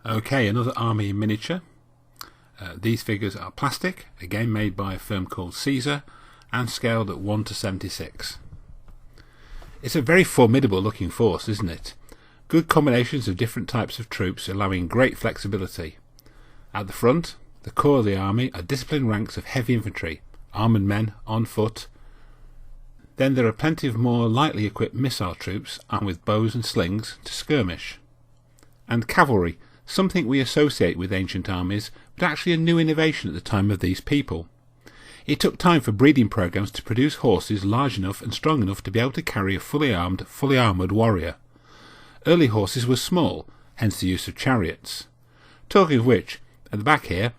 Okay, another army in miniature. These figures are plastic, again made by a firm called Caesar, and scaled at 1 to 76. It's a very formidable looking force, isn't it? Good combinations of different types of troops allowing great flexibility. At the front, the core of the army are disciplined ranks of heavy infantry, armoured men on foot. Then there are plenty of more lightly equipped missile troops armed with bows and slings to skirmish. And cavalry, something we associate with ancient armies, but actually a new innovation at the time of these people. It took time for breeding programs to produce horses large enough and strong enough to be able to carry a fully armed, fully armoured warrior. Early horses were small, hence the use of chariots. Talking of which, at the back here,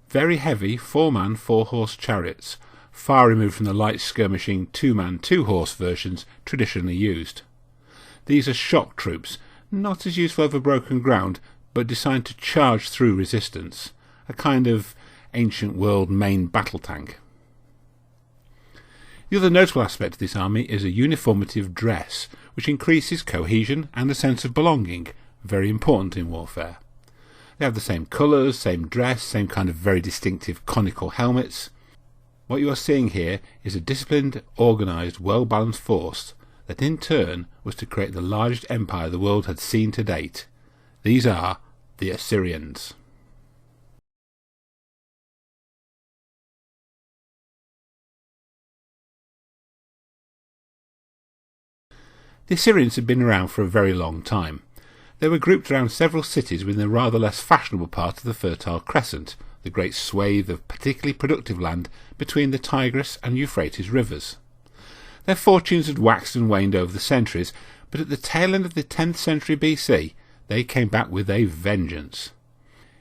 very heavy 4-man, 4-horse chariots, far removed from the light skirmishing 2-man, 2-horse versions traditionally used. These are shock troops, not as useful over broken ground, but designed to charge through resistance, a kind of ancient world main battle tank. The other notable aspect of this army is a uniformity of dress, which increases cohesion and a sense of belonging, very important in warfare. They have the same colours, same dress, same kind of very distinctive conical helmets. What you are seeing here is a disciplined, organised, well-balanced force that in turn was to create the largest empire the world had seen to date. These are the Assyrians. The Assyrians had been around for a very long time. They were grouped around several cities within the rather less fashionable part of the Fertile Crescent, the great swathe of particularly productive land between the Tigris and Euphrates rivers. Their fortunes had waxed and waned over the centuries, but at the tail end of the 10th century BC, they came back with a vengeance.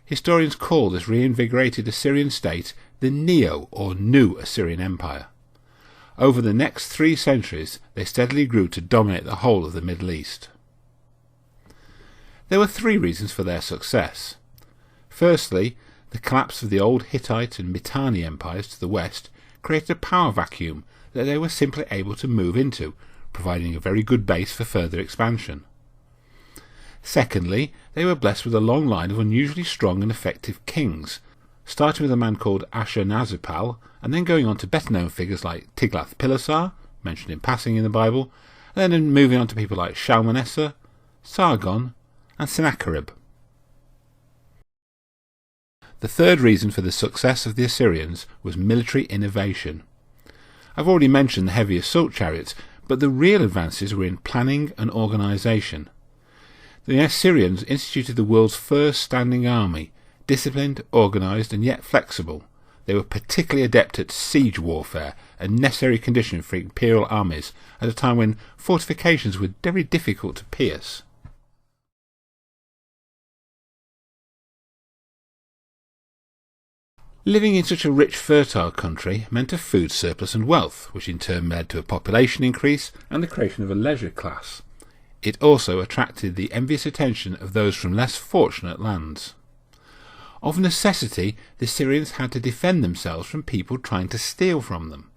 Historians call this reinvigorated Assyrian state the Neo or New Assyrian Empire. Over the next 3 centuries, they steadily grew to dominate the whole of the Middle East. There were 3 reasons for their success. Firstly, the collapse of the old Hittite and Mitanni empires to the west created a power vacuum that they were simply able to move into, providing a very good base for further expansion. Secondly, they were blessed with a long line of unusually strong and effective kings, starting with a man called Ashurnazirpal, and then going on to better-known figures like Tiglath-Pileser, mentioned in passing in the Bible, and then moving on to people like Shalmaneser, Sargon, and Sennacherib. The third reason for the success of the Assyrians was military innovation. I've already mentioned the heavy assault chariots, but the real advances were in planning and organisation. The Assyrians instituted the world's first standing army, disciplined, organised and yet flexible. They were particularly adept at siege warfare, a necessary condition for imperial armies at a time when fortifications were very difficult to pierce. Living in such a rich, fertile country meant a food surplus and wealth, which in turn led to a population increase and the creation of a leisure class. It also attracted the envious attention of those from less fortunate lands. Of necessity, the Assyrians had to defend themselves from people trying to steal from them.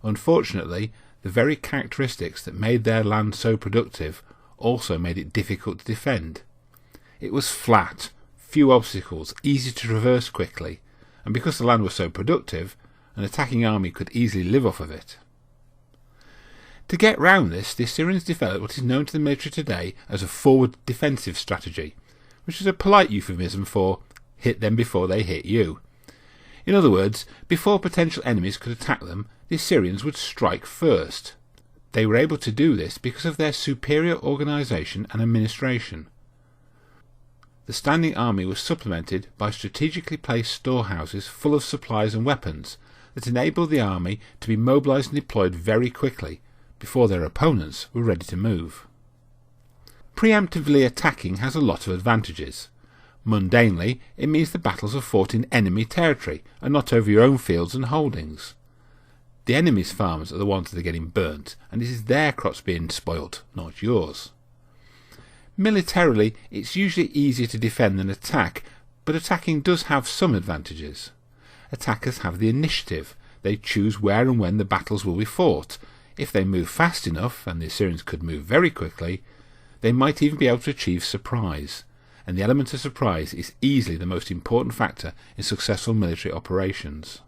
Unfortunately, the very characteristics that made their land so productive also made it difficult to defend. It was flat, few obstacles, easy to traverse quickly, and because the land was so productive, an attacking army could easily live off of it. To get round this, the Assyrians developed what is known to the military today as a forward defensive strategy, which is a polite euphemism for hit them before they hit you. In other words, before potential enemies could attack them, the Assyrians would strike first. They were able to do this because of their superior organisation and administration. The standing army was supplemented by strategically placed storehouses full of supplies and weapons that enabled the army to be mobilised and deployed very quickly, before their opponents were ready to move. Preemptively attacking has a lot of advantages. Mundanely, it means the battles are fought in enemy territory and not over your own fields and holdings. The enemy's farms are the ones that are getting burnt, and it is their crops being spoilt, not yours. Militarily, it's usually easier to defend than attack, but attacking does have some advantages. Attackers have the initiative. They choose where and when the battles will be fought. If they move fast enough, and the Assyrians could move very quickly, they might even be able to achieve surprise. and the element of surprise is easily the most important factor in successful military operations.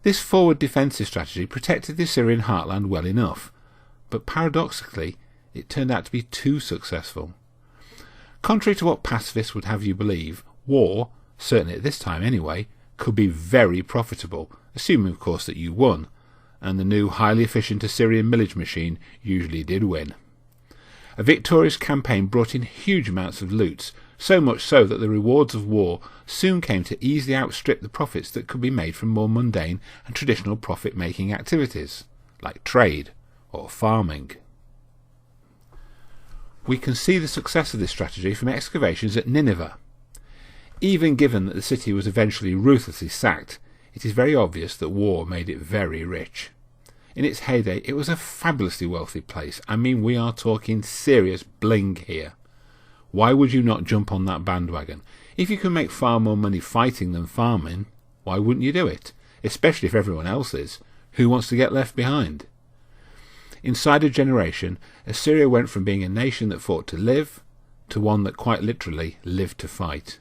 This forward defensive strategy protected the Assyrian heartland well enough, but paradoxically it turned out to be too successful. Contrary to what pacifists would have you believe, war, certainly at this time anyway, could be very profitable, assuming of course that you won, and the new highly efficient Assyrian military machine usually did win. A victorious campaign brought in huge amounts of loot, so much so that the rewards of war soon came to easily outstrip the profits that could be made from more mundane and traditional profit-making activities, like trade or farming. We can see the success of this strategy from excavations at Nineveh. Even given that the city was eventually ruthlessly sacked, it is very obvious that war made it very rich. In its heyday, it was a fabulously wealthy place. I mean, we are talking serious bling here. Why would you not jump on that bandwagon? If you can make far more money fighting than farming, why wouldn't you do it? Especially if everyone else is. Who wants to get left behind? Inside a generation, Assyria went from being a nation that fought to live, to one that quite literally lived to fight.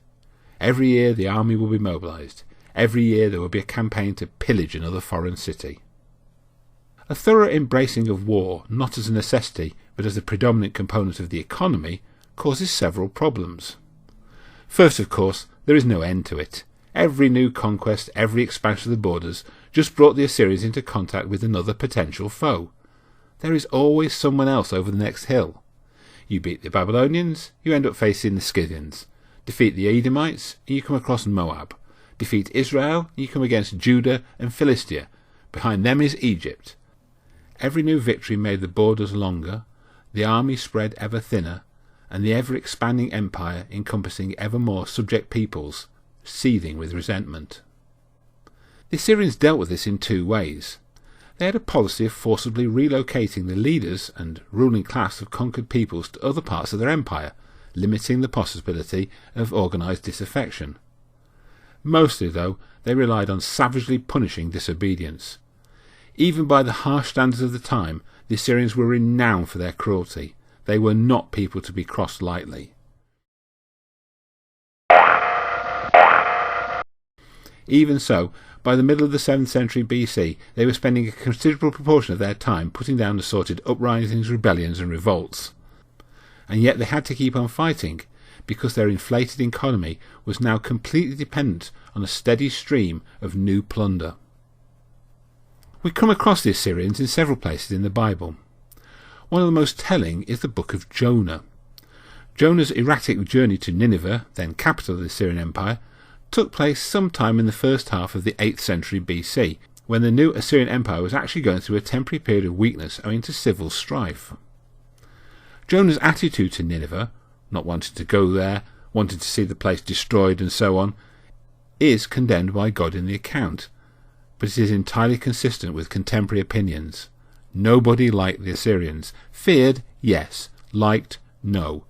Every year the army will be mobilised. Every year there will be a campaign to pillage another foreign city. A thorough embracing of war, not as a necessity, but as the predominant component of the economy, causes several problems. First, of course, there is no end to it. Every new conquest, every expansion of the borders, just brought the Assyrians into contact with another potential foe. There is always someone else over the next hill. You beat the Babylonians, you end up facing the Scythians. Defeat the Edomites, and you come across Moab. Defeat Israel, and you come against Judah and Philistia. Behind them is Egypt. Every new victory made the borders longer, the army spread ever thinner, and the ever-expanding empire encompassing ever more subject peoples, seething with resentment. The Assyrians dealt with this in two ways. They had a policy of forcibly relocating the leaders and ruling class of conquered peoples to other parts of their empire, limiting the possibility of organised disaffection. Mostly, though, they relied on savagely punishing disobedience. Even by the harsh standards of the time, the Assyrians were renowned for their cruelty. They were not people to be crossed lightly. Even so, by the middle of the 7th century BC, they were spending a considerable proportion of their time putting down assorted uprisings, rebellions and revolts. And yet they had to keep on fighting, because their inflated economy was now completely dependent on a steady stream of new plunder. We come across the Assyrians in several places in the Bible. One of the most telling is the book of Jonah. Jonah's erratic journey to Nineveh, then capital of the Assyrian Empire, took place sometime in the first half of the 8th century BC, when the new Assyrian Empire was actually going through a temporary period of weakness owing to civil strife. Jonah's attitude to Nineveh, not wanting to go there, wanting to see the place destroyed and so on, is condemned by God in the account, but it is entirely consistent with contemporary opinions. Nobody liked the Assyrians. Feared, yes. Liked, no.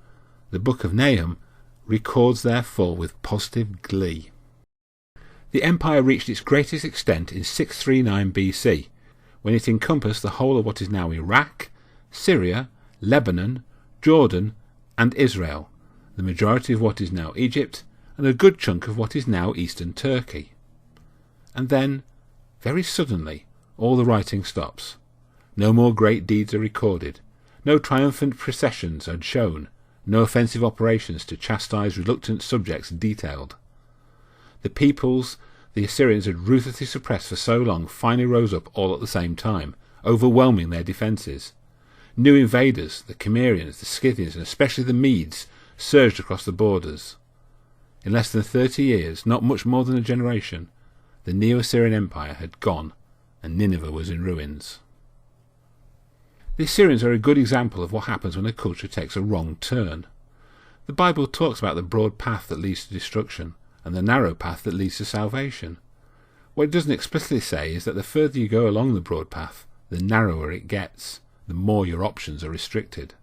The book of Nahum records their fall with positive glee. The empire reached its greatest extent in 639 BC, when it encompassed the whole of what is now Iraq, Syria, Lebanon, Jordan, and Israel, the majority of what is now Egypt, and a good chunk of what is now eastern Turkey. And then, very suddenly, all the writing stops. No more great deeds are recorded. No triumphant processions are shown. No offensive operations to chastise reluctant subjects detailed. The peoples the Assyrians had ruthlessly suppressed for so long finally rose up all at the same time, overwhelming their defences. New invaders, the Cimmerians, the Scythians, and especially the Medes, surged across the borders. In less than 30 years, not much more than a generation, the Neo-Assyrian Empire had gone, and Nineveh was in ruins. The Assyrians are a good example of what happens when a culture takes a wrong turn. The Bible talks about the broad path that leads to destruction, and the narrow path that leads to salvation. What it doesn't explicitly say is that the further you go along the broad path, the narrower it gets, the more your options are restricted.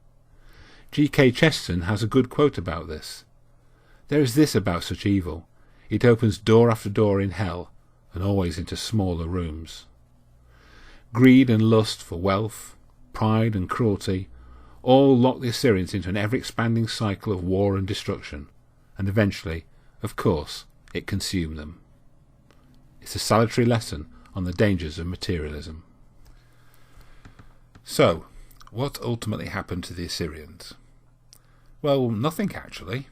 G.K. Chesterton has a good quote about this. There is this about such evil: it opens door after door in hell, and always into smaller rooms. Greed and lust for wealth, pride and cruelty, all locked the Assyrians into an ever-expanding cycle of war and destruction, and eventually, of course, it consumed them. It's a salutary lesson on the dangers of materialism. So, what ultimately happened to the Assyrians? Well, nothing actually.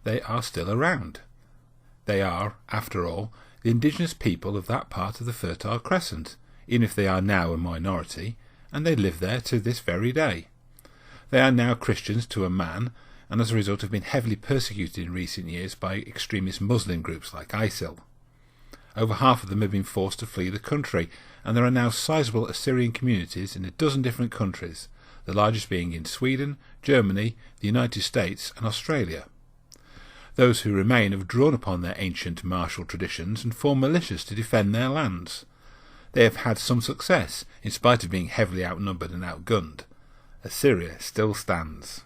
They are still around. They are, after all, the indigenous people of that part of the Fertile Crescent, even if they are now a minority, and they live there to this very day. They are now Christians to a man, and as a result have been heavily persecuted in recent years by extremist Muslim groups like ISIL. Over half of them have been forced to flee the country, and there are now sizable Assyrian communities in a dozen different countries, the largest being in Sweden, Germany, the United States and Australia. Those who remain have drawn upon their ancient martial traditions and form militias to defend their lands. They have had some success, in spite of being heavily outnumbered and outgunned. Assyria still stands.